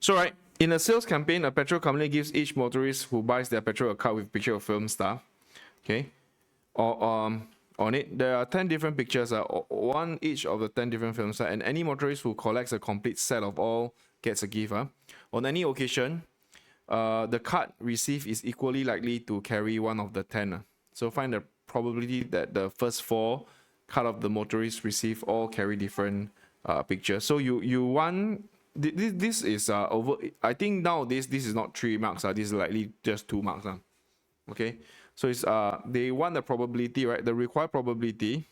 So right, in a sales campaign, a petrol company gives each motorist who buys their petrol a card with a picture of film star. Okay, or on it there are 10 different pictures, one each of the 10 different film stars, and any motorist who collects a complete set of all gets a gift. On any occasion, the card received is equally likely to carry one of the 10. So find the probability that the first 4 card of the motorist receive all carry different pictures. So you want this is over. I think nowadays this is not 3 marks. This is likely just 2 marks. Okay, so it's they want the probability, right? The required probability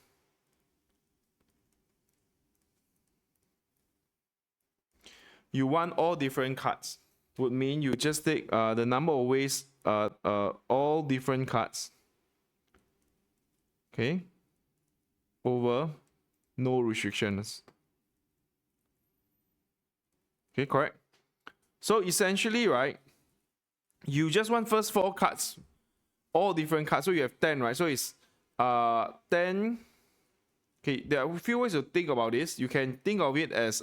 you want all different cards would mean you just take the number of ways all different cards, okay, over no restrictions. Okay, correct. So essentially, right, you just want first 4 cards, all different cards. So you have 10, right? So it's 10. Okay, there are a few ways to think about this. You can think of it as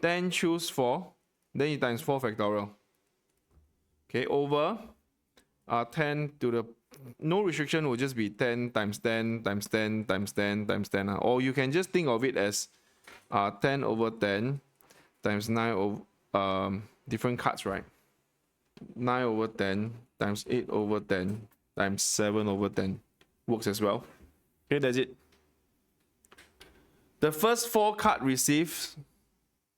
10 choose 4, then you times 4 factorial. Okay, over 10 to the no restriction will just be 10 times 10 times 10 times 10 times 10. Or you can just think of it as 10 over 10 times 9 over different cards, right? 9 over 10 times 8 over 10 times 7 over 10 works as well. Okay, that's it. The first 4 card received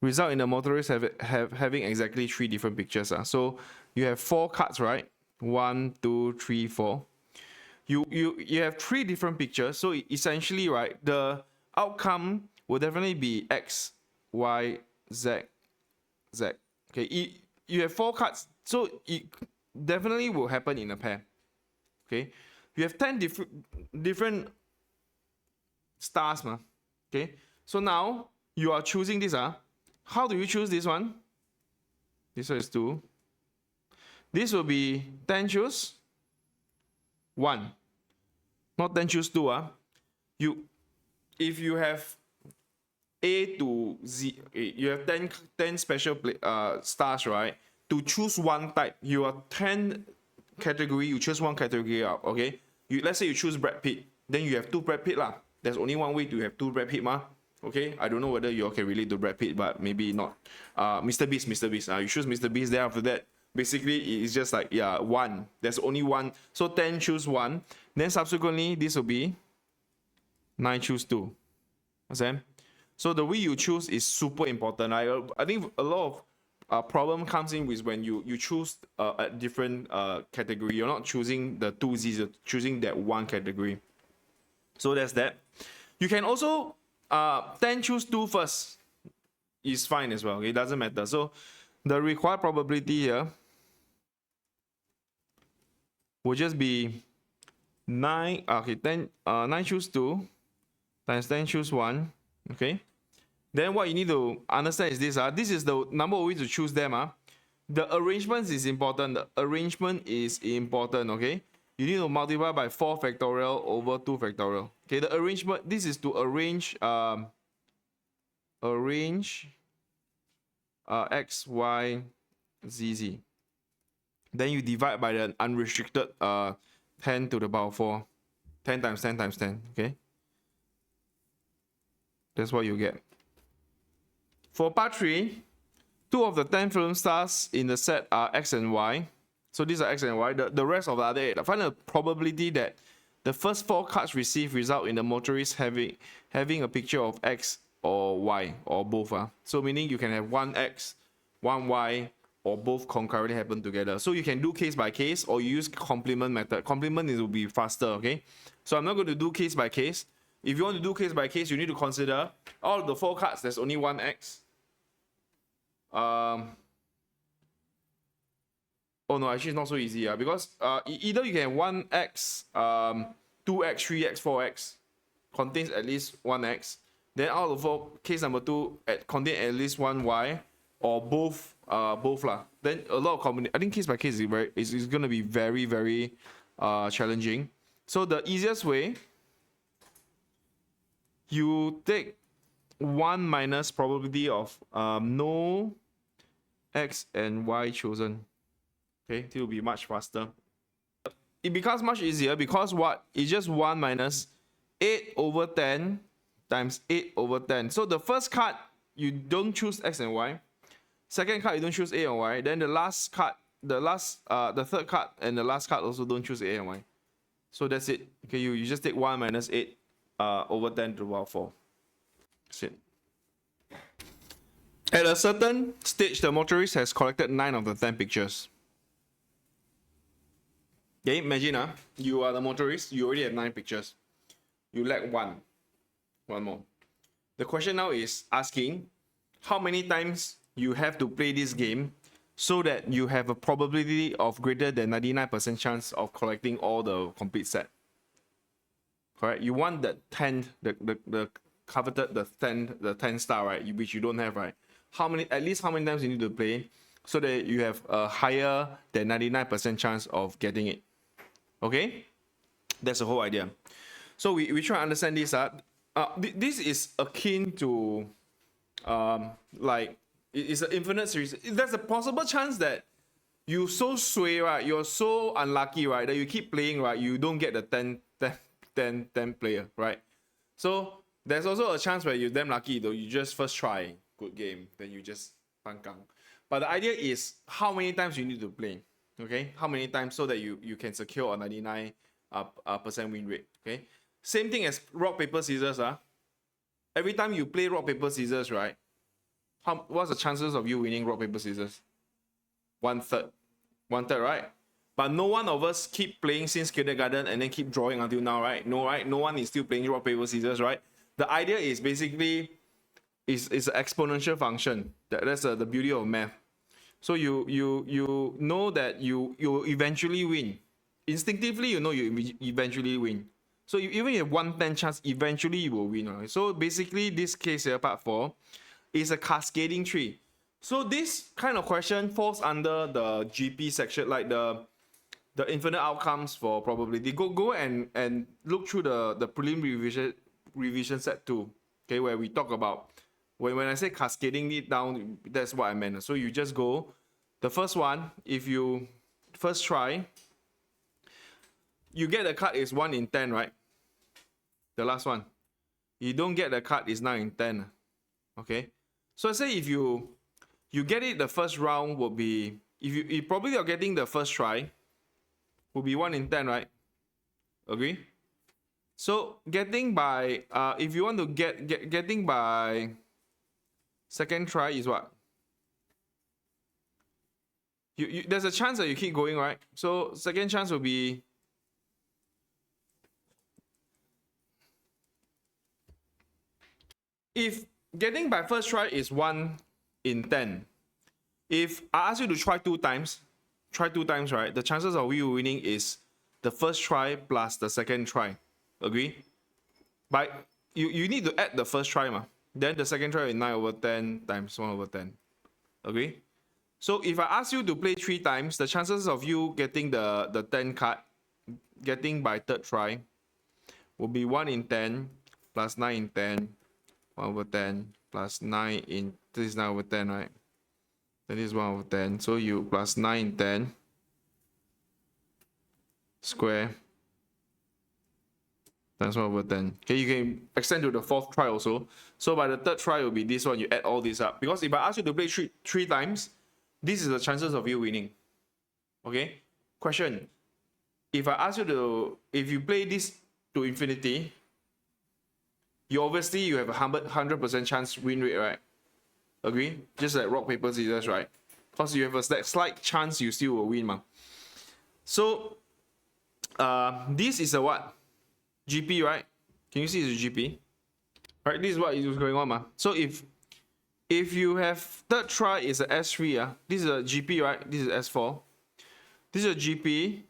result in the motorist having exactly 3 different pictures. So you have 4 cards, right? 1, 2, 3, 4. You have 3 different pictures. So essentially, right, the outcome will definitely be X, Y, Z, Z. Okay, you have 4 cards, so it definitely will happen in a pair. Okay, you have 10 different stars, okay. So now you are choosing this. How do you choose this one? This one is 2. This will be 10 choose 1, not 10 choose 2. If you have A to Z, you have 10 special stars, right? To choose one type, you are 10 category, you choose one category out, okay? Let's say you choose Brad Pitt, then you have 2 Brad Pitt lah. There's only one way to have 2 Brad Pitt, okay? I don't know whether you all can relate to Brad Pitt, but maybe not. Mr. Beast. You choose Mr. Beast, then after that, basically it's just like, yeah, 1. There's only 1. So 10 choose 1. Then subsequently, this will be 9 choose 2. Understand? So the way you choose is super important. I think a lot of problem comes in with when you choose a different category. You're not choosing the 2 Z's, you're choosing that one category. So that's that. You can also 10 choose 2 first is fine as well. Okay? It doesn't matter. So the required probability here will just be 9. Okay, 9 choose 2 times 10 choose 1. Okay. Then what you need to understand is this. This is the number of ways to choose them. The arrangement is important. Okay. You need to multiply by 4 factorial over 2 factorial. Okay. The arrangement. This is to arrange x, y, z, z. Then you divide by the unrestricted 10 to the power 4. 10 times 10 times 10. Okay. That's what you get. For part 3, 2 of the 10 film stars in the set are X and Y. So these are X and Y. The rest of the other 8, find a probability that the first 4 cards received result in the motorist having a picture of X or Y or both. So meaning you can have 1 X, 1 Y, or both concurrently happen together. So you can do case by case, or you use complement method. Complement will be faster, okay? So I'm not going to do case by case. If you want to do case by case, you need to consider all of the 4 cards. There's only 1 X. Oh no, actually it's not so easy. Because either you can have 1X, 2X, 3X, 4X contains at least 1X. Then out of 4, case number 2 contain at least 1 Y, or both lah. Then a lot of combination. I think case by case is going to be very, very challenging. So the easiest way, you take 1 minus probability of no X and Y chosen. Okay, it will be much faster. It becomes much easier because what? It's just 1 minus 8 over 10 times 8 over 10. So the first card, you don't choose X and Y. Second card, you don't choose A and Y. Then the last card, the third card and the last card also don't choose A and Y. So that's it. Okay, you just take 1 minus 8 over 10 to the power 4. That's it. At a certain stage, the motorist has collected 9 of the 10 pictures. Okay, imagine you are the motorist, you already have 9 pictures. You lack one more. The question now is asking how many times you have to play this game so that you have a probability of greater than 99% chance of collecting all the complete set. Correct? You want the 10, the coveted, the 10 star, right? Which you don't have, right? At least how many times you need to play so that you have a higher than 99% chance of getting it. Okay? That's the whole idea. So we try to understand this. This is akin to like it's an infinite series. There's a possible chance that you so sway, right? You're so unlucky, right? That you keep playing, right? You don't get the 10 player, right? So there's also a chance where you're damn lucky though. You just first try, good game, then you just pangkang. But the idea is how many times you need to play, okay? How many times so that you can secure a 99% win rate, okay? Same thing as rock, paper, scissors. Every time you play rock, paper, scissors, right? What's the chances of you winning rock, paper, scissors? 1/3. 1/3, right? But no one of us keep playing since kindergarten and then keep drawing until now, right? No, right? No one is still playing rock, paper, scissors, right? The idea is basically is an exponential function. That's the beauty of math. So you know that you eventually win. Instinctively, you know you eventually win. So even if you have 1/10 chance, eventually you will win. Right? So basically, this case here, part 4, is a cascading tree. So this kind of question falls under the GP section, like the infinite outcomes for probability. Go and look through the prelim revision set 2. Okay, where we talk about when I say cascading it down, that's what I meant. So you just go the first one. If you first try, you get the card is 1 in 10, right? The last one, you don't get the card is 9 in 10. Okay, so I say if you get it, the first round will be, if you probably are getting the first try will be 1 in 10, right? Agree? So getting by if you want to getting by second try is what? There's a chance that you keep going, right? So second chance will be if getting by first try is 1 in 10. If I ask you to try 2 times, right? The chances of you winning is the first try plus the second try. Agree? But you need to add the first try, then the second try is 9 over 10 times 1 over 10. Agree? So if I ask you to play 3 times, the chances of you getting the 10 card, getting by third try, will be 1 in 10 plus 9 in 10, 1 over 10 plus 9 in, this is 9 over 10, right? That is 1 over 10. So you plus 9 in 10 square times 1 over 10. Okay, you can extend to the fourth try also. So by the third try will be this one. You add all this up. Because if I ask you to play three times, this is the chances of you winning. Okay? Question. If I ask you to, if you play this to infinity, you have a 100% chance win rate, right? Agree? Just like rock, paper, scissors, right? Because you have a slight chance you still will win, So, this is a what? GP, right? Can you see it's a GP? Right, this is what is going on, So if you have third try is a S3, this is a GP, right? This is S4. This is a GP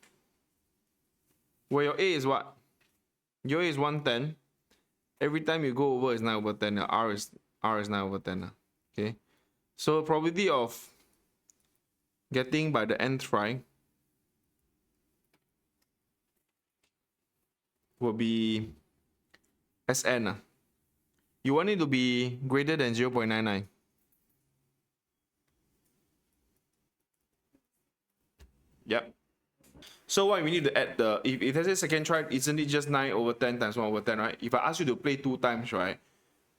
where your A is what? Your A is 110. Every time you go over is 9 over 10. R is 9 over 10. Okay. So probability of getting by the nth try will be Sn. You want it to be greater than 0.99. Yep. So what we need to add the, if let's say second try, isn't it just 9 over 10 times 1 over 10, right? If I ask you to play 2 times, right,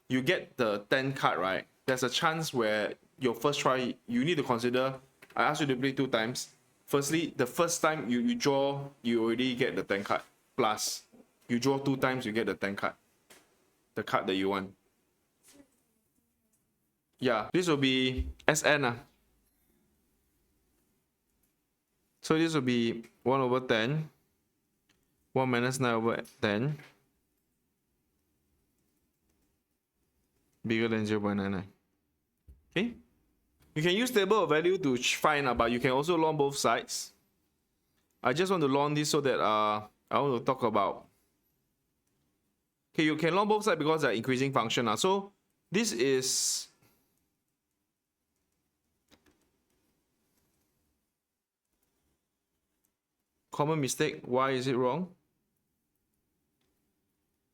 you get the 10 card, right? There's a chance where your first try, you need to consider, I ask you to play 2 times. Firstly, the first time you draw, you already get the 10 card. Plus, you draw 2 times, you get the 10 card. The card that you want. Yeah, this will be SN. So this will be 1 over 10. 1 minus 9 over 10. Bigger than 0.99. Okay. You can use table of value to find out, but you can also long both sides. I just want to long this so that I want to talk about. Okay, you can long both sides because they're increasing function. So this is common mistake. Why is it wrong?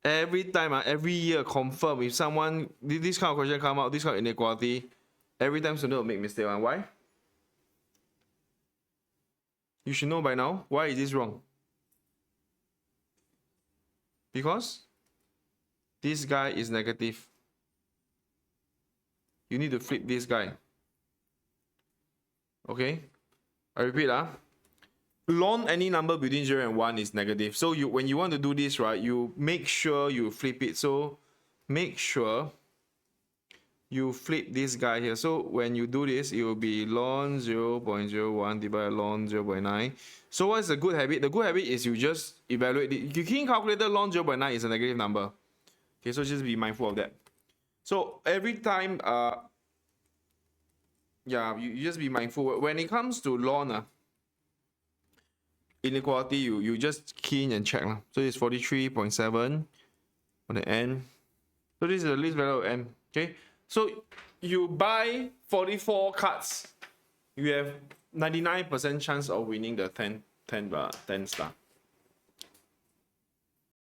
Every time, every year, confirm if someone this kind of question come out, this kind of inequality, every time student will make mistake. Why? You should know by now. Why is this wrong? Because this guy is negative. You need to flip this guy. Okay? I repeat. Ln any number between 0 and 1 is negative. So when you want to do this, right, you make sure you flip it. So make sure you flip this guy here. So when you do this, it will be ln 0.01 divided by ln 0.9. So what's the good habit? The good habit is you just evaluate it. You can calculate ln 0.9 is a negative number. Okay, so just be mindful of that. So every time, yeah, you just be mindful. When it comes to ln, inequality, you just key in and check. So it's 43.7 on the n. So this is the least value of n. Okay, so you buy 44 cards, you have 99% chance of winning the 10 star.